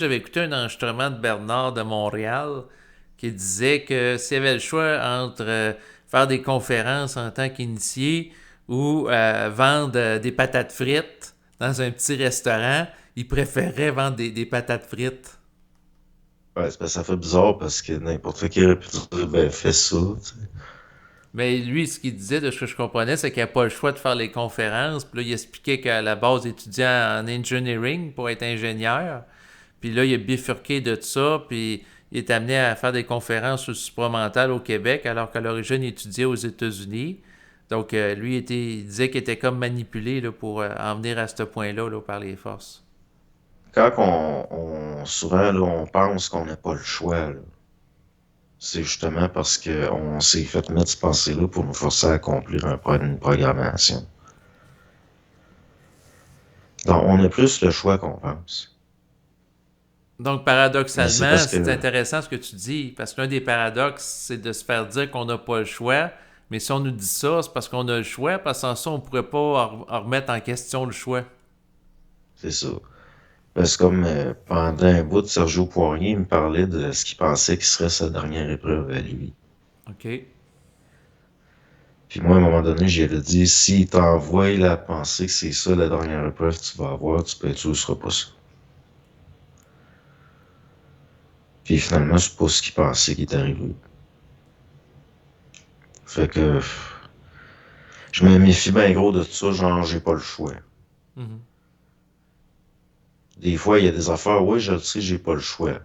J'avais écouté un enregistrement de Bernard de Montréal qui disait que s'il y avait le choix entre faire des conférences en tant qu'initié ou vendre des patates frites dans un petit restaurant, il préférait vendre des patates frites. Ouais, c'est parce que ça fait bizarre parce que n'importe qui aurait pu dire, ben, fais ça, tu sais. Mais lui, ce qu'il disait, de ce que je comprenais, c'est qu'il n'a pas le choix de faire les conférences. Puis là, il expliquait qu'à la base, il étudiait en engineering pour être ingénieur. Puis là, il a bifurqué de ça, puis il est amené à faire des conférences sur le supramental au Québec, alors qu'à l'origine, il étudiait aux États-Unis. Donc, lui, il disait qu'il était comme manipulé là, pour en venir à ce point-là là, par les forces. Quand souvent, là, on pense qu'on n'a pas le choix, là, c'est justement parce qu'on s'est fait mettre ce pensée-là pour nous forcer à accomplir une programmation. Donc, on a plus le choix qu'on pense. Donc, Mais c'est paradoxalement, parce c'est que, intéressant ce que tu dis, parce qu'un des paradoxes, c'est de se faire dire qu'on n'a pas le choix, mais si on nous dit ça, c'est parce qu'on a le choix, parce que sans ça, on ne pourrait pas en remettre en question le choix. c'est ça. Parce que comme pendant un bout, Sergio Poirier me parlait de ce qu'il pensait qui serait sa dernière épreuve à lui. OK. Puis moi, à un moment donné, j'avais dit, s'il t'envoie la pensée que c'est ça la dernière épreuve que tu vas avoir, tu peux être sûr que ce sera pas ça. Puis finalement, c'est pas ce qu'il pensait qui est arrivé. Fait que je me méfie bien gros de tout ça, genre j'ai pas le choix. Mhm. Des fois, il y a des affaires, oui, je le sais, j'ai pas le choix. Tu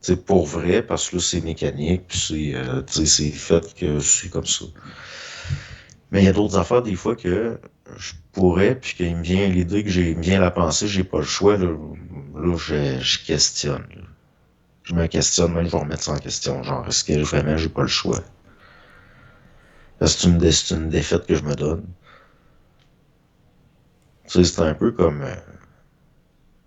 sais, pour vrai, parce que là, c'est mécanique, puis tu sais, c'est fait que c'est comme ça. Mais il y a d'autres affaires, des fois, que je pourrais, puis qu'il me vient l'idée que il me vient la pensée, j'ai pas le choix, là je questionne. Là. Je me questionne, même je vais remettre ça en question. Genre, est-ce que vraiment j'ai pas le choix? Est-ce que c'est une défaite que je me donne? Tu sais, c'est un peu comme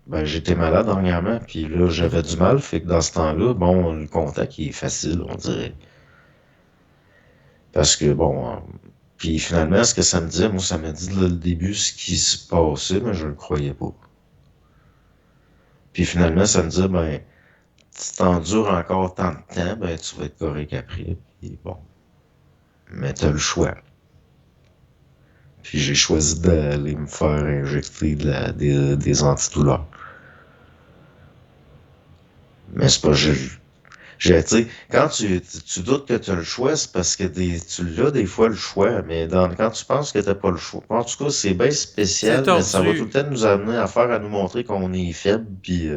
ben, j'étais malade dernièrement, puis là, j'avais Mhm. du mal, fait que dans ce temps-là, bon, le contact, il est facile, on dirait. Parce que, bon, puis finalement, ce que ça me dit, moi, ça m'a dit dès le début ce qui se passait, mais je le croyais pas. Puis finalement, ça me dit, ben, si t'endures encore tant de temps, ben, tu vas être correct après, puis bon. Mais t'as le choix. Puis j'ai choisi d'aller me faire injecter des antidouleurs. Mais c'est pas, tu sais, quand tu doutes que tu as le choix, c'est parce que tu l'as des fois le choix, mais quand tu penses que t'as pas le choix, en tout cas, c'est bien C'est spécial, mais ça va tout le tordu. temps nous amener à nous montrer qu'on est faible, puis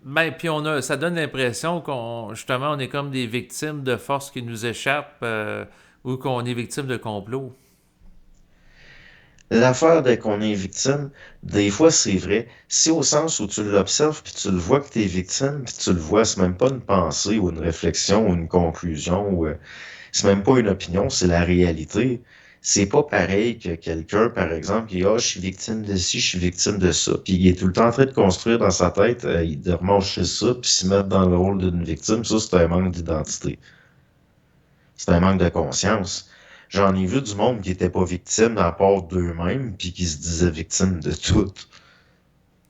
Ben, puis ça donne l'impression qu'on, justement, on est comme des victimes de forces qui nous échappent ou qu'on est victime de complots. l'affaire dès qu'on est victime, des fois c'est vrai. Si au sens où tu l'observes, puis tu le vois que t'es victime, puis tu le vois, c'est même pas une pensée ou une réflexion ou une conclusion ou c'est même pas une opinion, c'est la réalité. C'est pas pareil que quelqu'un, par exemple, qui, je suis victime de ci, je suis victime de ça. Puis il est tout le temps en train de construire dans sa tête, il de remarcher ça, puis se mettre dans le rôle d'une victime. Ça, c'est un manque d'identité. C'est un manque de conscience. J'en ai vu du monde qui était pas victime à part d'eux-mêmes, puis qui se disait victime de tout.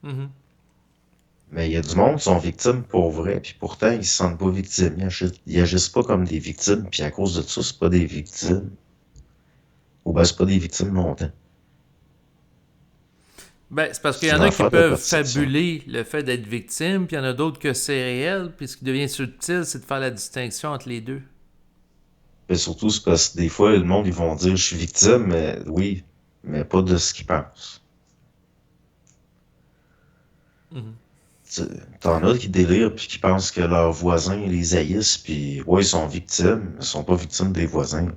Mhm. Mais il y a du monde qui sont victimes pour vrai, puis pourtant, ils se sentent pas victimes. Ils agissent pas comme des victimes, puis à cause de ça, c'est pas des victimes. Ou ben, c'est pas des victimes longtemps. Ben, c'est parce qu'il y C'est en une a qui affaire de peuvent perception. fabuler le fait d'être victime, puis il y en a d'autres que c'est réel, puis ce qui devient subtil, c'est de faire la distinction entre les deux. Et surtout, c'est parce que des fois, le monde, ils vont dire, je suis victime, mais oui, mais pas de ce qu'ils pensent. Mhm. T'en as qui délirent puis qui pensent que leurs voisins les haïssent, puis ouais, ils sont victimes, ils sont pas victimes des voisins.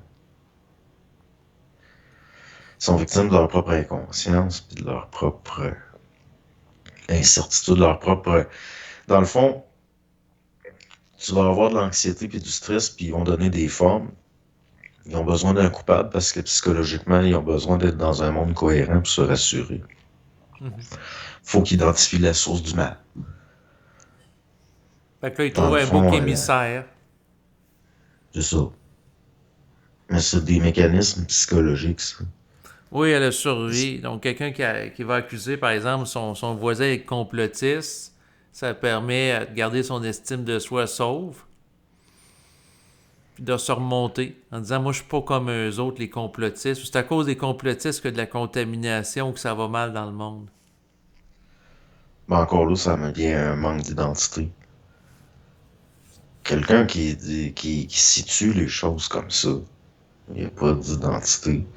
Ils sont victimes de leur propre inconscience, puis de leur propre incertitude, de leur propre... Dans le fond, tu vas avoir de l'anxiété puis du stress, puis ils vont donner des formes. Ils ont besoin d'un coupable parce que psychologiquement, ils ont besoin d'être dans un monde cohérent pour se rassurer. Mhm. Faut qu'ils identifient la source du mal. Fait que là, il Dans trouve le un bouc fond, émissaire. c'est ça. Mais c'est des mécanismes psychologiques, ça. Oui, elle a survie. Donc, quelqu'un qui va accuser, par exemple, son voisin est complotiste, Ça permet de garder son estime de soi sauve, puis de se remonter en disant moi je suis pas comme eux autres les complotistes. C'est à cause des complotistes que de la contamination que ça va mal dans le monde. Mais encore là, ça me vient un manque d'identité. Quelqu'un qui situe les choses comme ça, il n'y a pas d'identité.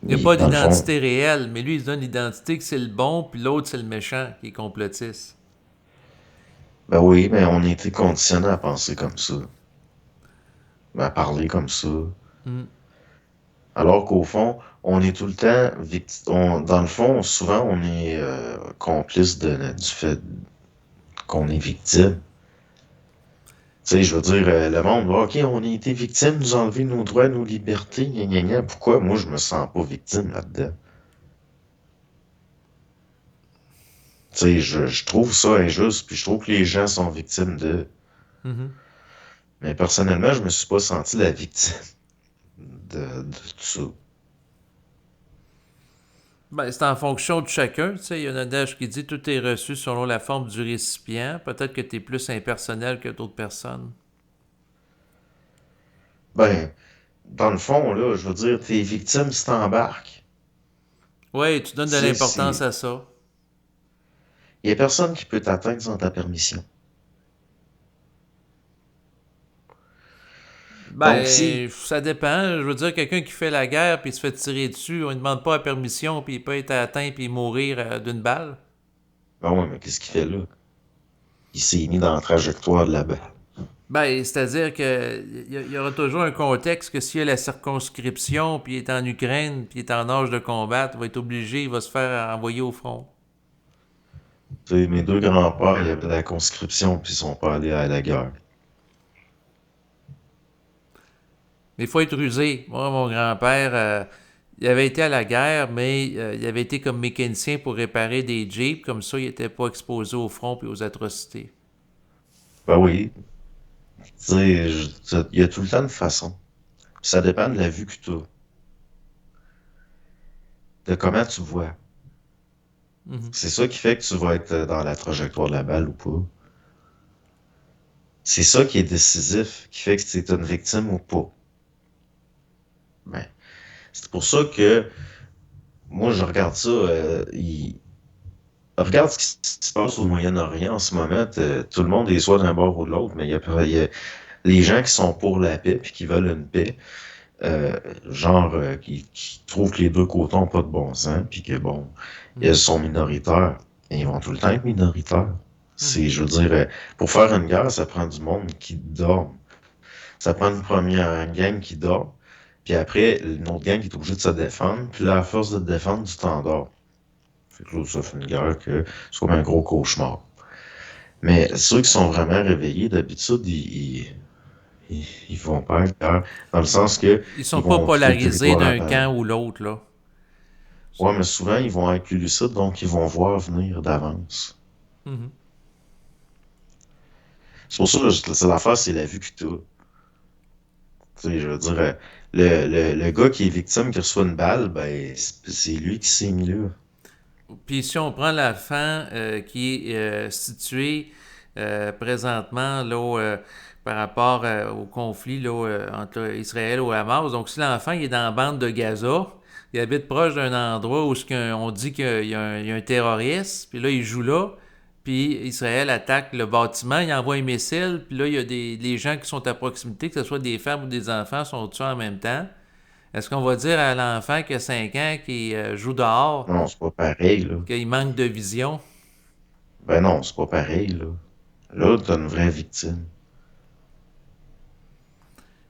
Il n'y a pas Dans le fond, d'identité réelle, mais lui il se donne l'identité que c'est le bon, puis l'autre c'est le méchant qui est complotiste. ben oui, mais on a été conditionné à penser comme ça, à parler comme ça. Mm. Alors qu'au fond, on est tout le temps dans le fond, souvent, on est complice du fait qu'on est victime. Tu sais, je veux dire, le monde, OK, on a été victime, nous enlever nos droits, nos libertés, gna gna gna. Pourquoi moi je me sens pas victime là-dedans? Tu sais, je trouve ça injuste, puis je trouve que les gens sont victimes de. Mhm. Mais personnellement, je me suis pas senti la victime de tout ça. Ben, c'est en fonction de chacun. Tu sais, il y a un adage qui dit tout est reçu selon la forme du récipient. Peut-être que tu es plus impersonnel que d'autres personnes. Ben, dans le fond, là, je veux dire, t'es victime si t'embarques. Oui, tu donnes Tu de sais, l'importance à ça. y a personne qui peut t'atteindre sans ta permission. Donc, si, Ben, ça dépend. Je veux dire, quelqu'un qui fait la guerre puis se fait tirer dessus, on ne demande pas la permission puis il peut être atteint puis mourir d'une balle. ben ouais, mais qu'est-ce qu'il fait là? Il s'est mis dans la trajectoire de la balle. Ben, c'est-à-dire que il y aura toujours un contexte que s'il y a la circonscription puis il est en Ukraine puis il est en âge de combattre, il va être obligé, il va se faire envoyer au front. Tu sais, mes deux grands-pères, il y avait la conscription, puis ils sont pas allés à la guerre. Mais il faut être rusé. Moi, mon grand-père, il avait été à la guerre, mais il avait été comme mécanicien pour réparer des Jeeps. Comme ça, il n'était pas exposé au front et aux atrocités. Ben oui, tu sais, il y a tout le temps une façon. Ça dépend de la vue que tu as, de comment tu vois. Mhm. C'est ça qui fait que tu vas être dans la trajectoire de la balle ou pas. C'est ça qui est décisif, qui fait que tu es une victime ou pas. Ben, c'est pour ça que moi, je regarde ça. Regarde ce qui se passe au Moyen-Orient en ce moment. Tout le monde est soit d'un bord ou de l'autre, mais il y a les gens qui sont pour la paix puis qui veulent une paix, qui trouvent que les deux côtés n'ont pas de bon sens, puis que bon, ils Mhm. sont minoritaires. Et ils vont tout le temps être minoritaires. Mhm. Je veux dire, pour faire une guerre, ça prend du monde qui dort. Ça prend une première gang qui dort, puis après, une autre gang qui est obligée de se défendre, puis là, à force de te défendre, tu t'endors. Fait que là, ça fait une guerre que c'est comme un gros cauchemar. Mais ceux qui sont vraiment réveillés, d'habitude, ils vont pas être guerre, dans le sens que Ils ils sont pas vont quitter le polarisés territoire d'un avant. camp ou l'autre, là. Ouais, mais souvent, ils vont être plus lucides, donc ils vont voir venir d'avance. Mhm. C'est pour ça que c'est l'affaire, c'est la vue que tu as. Tu sais, je veux dire, le gars qui est victime, qui reçoit une balle, ben, c'est lui qui s'est mis là. Puis si on prend l'enfant qui est situé présentement là, par rapport au conflit là, entre Israël et Hamas, donc si l'enfant il est dans la bande de Gaza, il habite proche d'un endroit où on dit qu'il y a un terroriste, puis là il joue là, puis Israël attaque le bâtiment, il envoie un missile, puis là il y a les gens qui sont à proximité, que ce soit des femmes ou des enfants, sont tués en même temps. Est-ce qu'on va dire à l'enfant qui a 5 ans qui joue dehors Non, c'est pas pareil, là. qu'il manque de vision? Ben non, c'est pas pareil, là. Là, t'as une vraie victime.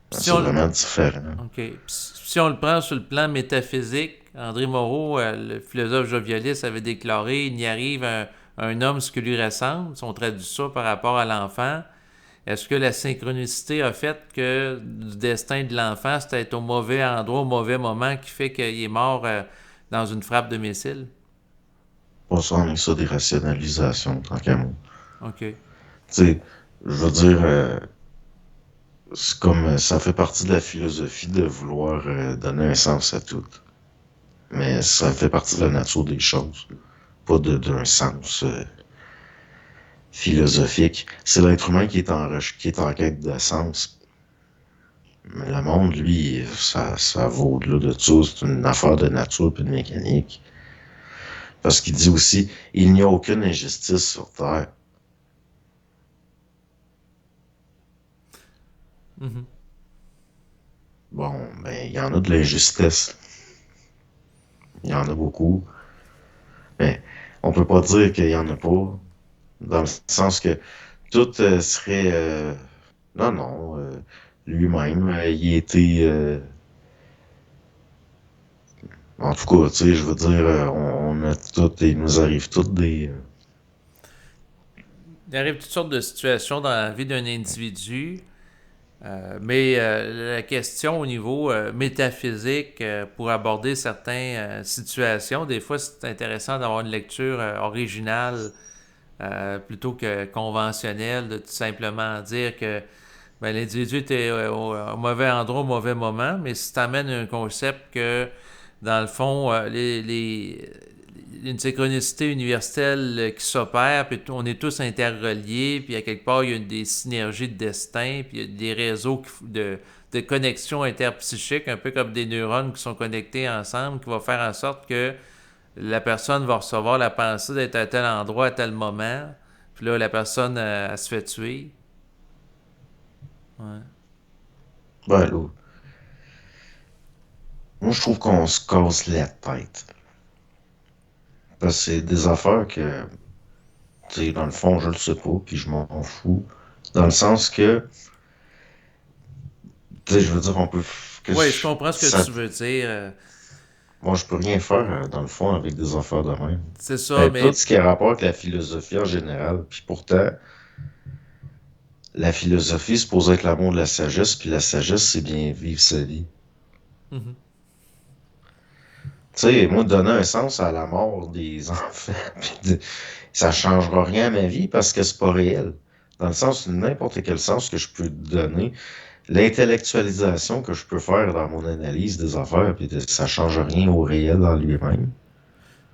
Puis si C'est on, le- vraiment différent. OK. Puis si on le prend sur le plan métaphysique, André Moreau, le philosophe jovialiste, avait déclaré il n'y arrive un homme ce qui lui ressemble. Si on traduit ça par rapport à l'enfant, est-ce que la synchronicité a fait que du destin de l'enfant, c'était être au mauvais endroit, au mauvais moment, qui fait qu'il est mort dans une frappe de missile? Pas ça, on est ça des rationalisations, tant qu'à moi. OK. Tu sais, je veux dire, c'est comme ça fait partie de la philosophie de vouloir donner un sens à tout. Mais ça fait partie de la nature des choses, pas d'un sens. philosophique. C'est l'être humain qui est en quête de sens. Mais le monde, lui, ça va au-delà de ça. C'est une affaire de nature et de mécanique. Parce qu'il dit aussi, il n'y a aucune injustice sur Terre. Mhm. Bon, ben, il y en a de l'injustice. Il y en a beaucoup. Mais on peut pas dire qu'il y en a pas. Dans le sens que tout serait... non, non. Lui-même, il était... en tout cas, tu sais, je veux dire, on a tout... Il nous arrive toutes des... Il arrive toutes sortes de situations dans la vie d'un individu, mais la question au niveau métaphysique pour aborder certaines situations, des fois c'est intéressant d'avoir une lecture originale plutôt que conventionnelle, de tout simplement dire que ben, l'individu était au mauvais endroit au mauvais moment, mais si tu amènes un concept que, dans le fond, une synchronicité universelle qui s'opère, puis on est tous interreliés, puis à quelque part, il y a des synergies de destin, puis il y a des réseaux de connexions interpsychiques, un peu comme des neurones qui sont connectés ensemble, qui vont faire en sorte que la personne va recevoir la pensée d'être à tel endroit à tel moment, puis là, la personne, elle se fait tuer. Ouais. Ben, là, moi, je trouve qu'on se casse la tête. Parce que c'est des affaires que, tu sais, dans le fond, je le sais pas, puis je m'en fous. Dans le sens que, tu sais, je veux dire, on peut... Que Oui, je comprends ce que ça, tu veux dire. moi, je peux rien faire, dans le fond, avec des affaires de même. C'est ça, Ben, tout mais ce qui a rapport avec la philosophie en général. Puis pourtant, la philosophie, c'est supposé être l'amour de la sagesse, puis la sagesse, c'est bien vivre sa vie. mhm. Tu sais, moi, donner un sens à la mort des enfants, ça changera rien à ma vie parce que c'est pas réel. Dans le sens, n'importe quel sens que je peux donner, l'intellectualisation que je peux faire dans mon analyse des affaires, puis ça change rien au réel en lui-même.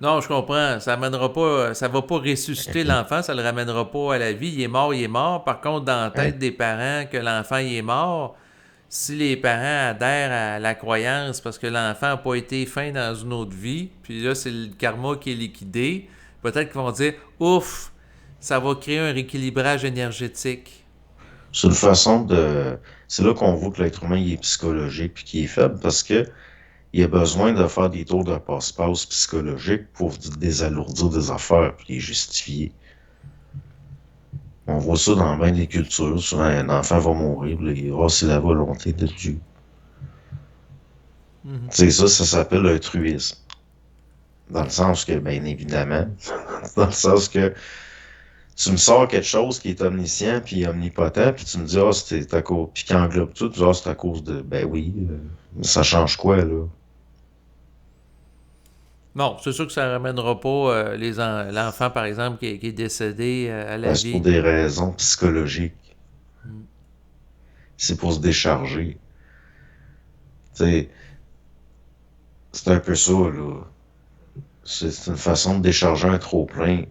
Non, je comprends. Ça amènera pas, ça va pas ressusciter l'enfant, ça le ramènera pas à la vie. Il est mort, il est mort. Par contre, dans la Hein? tête des parents que l'enfant il est mort, si les parents adhèrent à la croyance parce que l'enfant n'a pas été fin dans une autre vie, puis là c'est le karma qui est liquidé, peut-être qu'ils vont dire ouf, ça va créer un rééquilibrage énergétique. C'est une façon de... C'est là qu'on voit que l'être humain il est psychologique puis qu'il est faible parce que il a besoin de faire des tours de passe-passe psychologiques pour désalourdir des affaires puis les justifier. On voit ça dans bien des cultures. Souvent, un enfant va mourir, puis là, c'est la volonté de Dieu. Mhm. C'est ça, ça s'appelle l'altruisme. Dans le sens que, bien évidemment, dans le sens que tu me sors quelque chose qui est omniscient puis omnipotent, puis tu me dis, ah, c'est à cause, puis qui englobe tout, tu dis, ah, c'est à cause de, ben oui, ça change quoi, là? Non, c'est sûr que ça ne ramènera pas l'enfant, par exemple, qui est décédé à Ben, la c'est pour vie. des raisons psychologiques. Mm. C'est pour se décharger. Tu sais, c'est un peu ça, là. C'est une façon de décharger un trop-plein.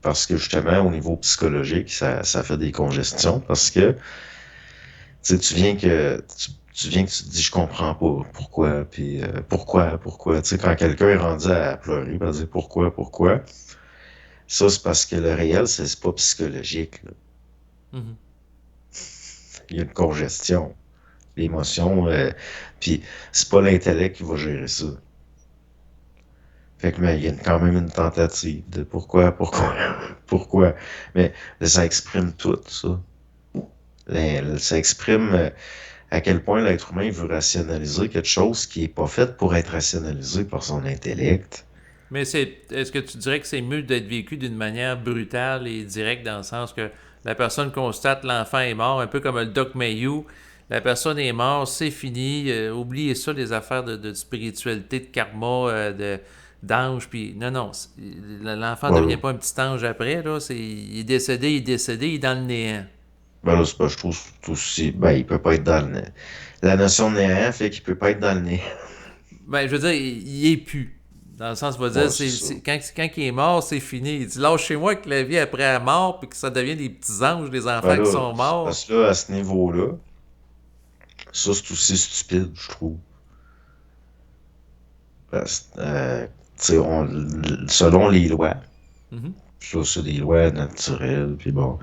Parce que justement, au niveau psychologique, ça fait des congestions. Parce que, tu sais, tu viens que tu te dis, je comprends pas pourquoi, puis pourquoi. Tu sais, quand quelqu'un est rendu à pleurer, il va dire pourquoi. Ça, c'est parce que le réel, c'est pas psychologique, là. Mhm. Il y a une congestion. L'émotion, puis c'est pas l'intellect qui va gérer ça. Fait que, mais il y a quand même une tentative de pourquoi. Mais ça exprime tout, ça. Ça exprime à quel point l'être humain veut rationaliser quelque chose qui est pas fait pour être rationalisé par son intellect. Mais est-ce que tu dirais que c'est mieux d'être vécu d'une manière brutale et directe dans le sens que la personne constate l'enfant est mort, un peu comme le Doc Mayhew, la personne est morte, c'est fini, oubliez ça, les affaires de spiritualité, de karma, d'ange, puis non, non, l'enfant ne devient Voilà. pas un petit ange après, là, il est décédé, il est dans le néant. Ben là, c'est pas, je trouve tout aussi, ben, il peut pas être dans le, la notion de néant fait qu'il peut pas être dans le néant. Ben, je veux dire, il est plus. Dans le sens, il va dire, Ouais, c'est ça. quand il est mort, c'est fini. Il dit, lâchez-moi que la vie après la mort, puis que ça devient des petits anges, des Ben enfants qui là, sont parce morts. que là, à ce niveau-là, ça, c'est aussi stupide, je trouve. Parce que, tu sais, selon les lois, Mhm. puis là, c'est des lois naturelles, puis bon,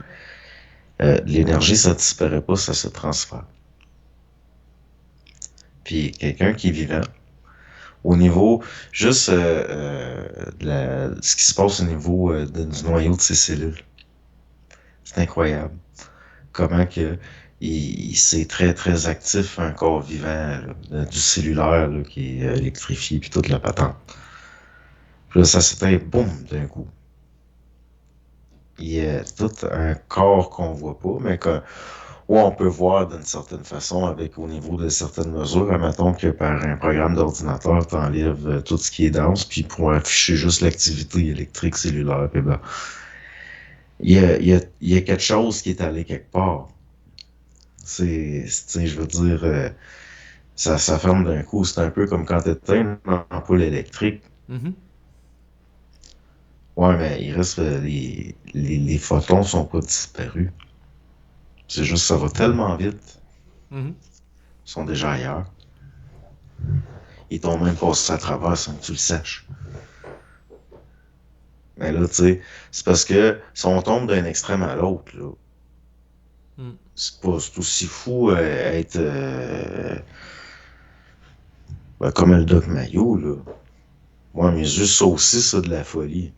l'énergie, ça disparaît pas, ça se transfère. Puis quelqu'un qui est vivant, au niveau, juste ce qui se passe au niveau du noyau de ses cellules, c'est incroyable. Comment que c'est très, très actif, un corps vivant, là, du cellulaire là, qui est électrifié, puis toute la patente. Puis là, ça s'éteint, boum, d'un coup. Il y a tout un corps qu'on voit pas, mais où on peut voir d'une certaine façon avec au niveau de certaines mesures. Admettons que par un programme d'ordinateur, tu enlèves tout ce qui est dense, puis pour afficher juste l'activité électrique cellulaire, puis ben, il y a quelque chose qui est allé quelque part. Je veux dire, ça ferme d'un coup. C'est un peu comme quand tu éteins une ampoule électrique. Mhm. Ouais, mais il reste les photons sont pas disparus. C'est juste ça va tellement vite. Mhm. Ils sont déjà ailleurs. Ils t'ont même passé à travers sans que tu le saches. Mais là, tu sais, c'est parce que si on tombe d'un extrême à l'autre, là, Mhm. c'est aussi fou être ben, comme le Doc Mayo, là. Moi, mes yeux, ça aussi, ça de la folie.